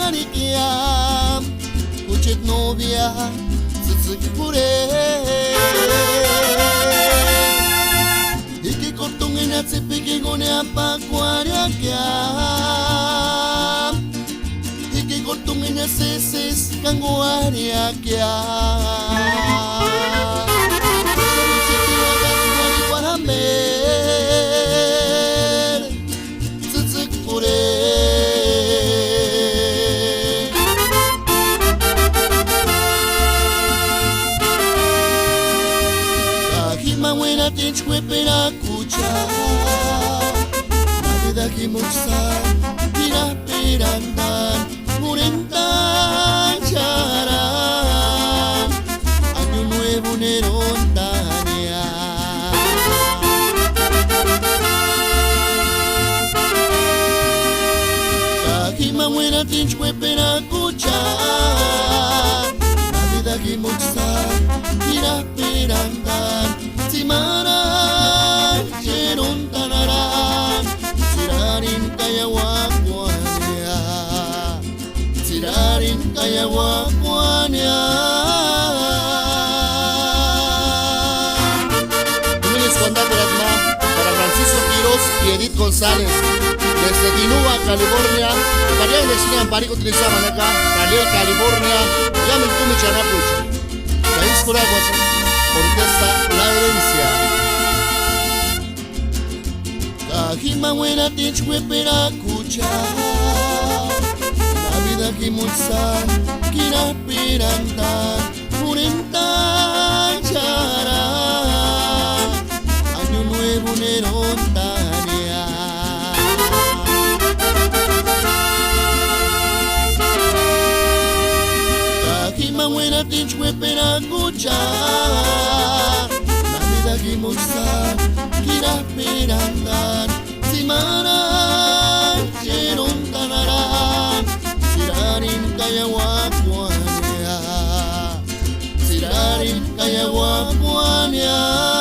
ngarikiam kuchet novia tsutsikure iki kortungenya tsipiki gone apakwaria kiam iki kortungenya seses kanguaria kiam Pera kucha la vida que moza tira perandan murentan charan año nuevo nerontania Tajima buena tinchwe pera kucha la vida que moza tira perandan Simara Cheron Tanaran Sirarin Kayawakwanya Sirarin Kayawakwanya Lunes Condateratma para Francisco Quiroz y Edith González desde Dinúa, California. María Inés Amparico utilizaban acá, California, ya me tuve charapucho. País Curaguas. Orquesta La Herencia Tajima buena tichwe pera kucha la vida que mulsa kira piranda murenta chara año nuevo nerontania Tajima buena tichwe pera kucha que mozar, kira perandan, simaran, cheron tanaran, sirarin kayawakwanya, sirarin kayawakwanya.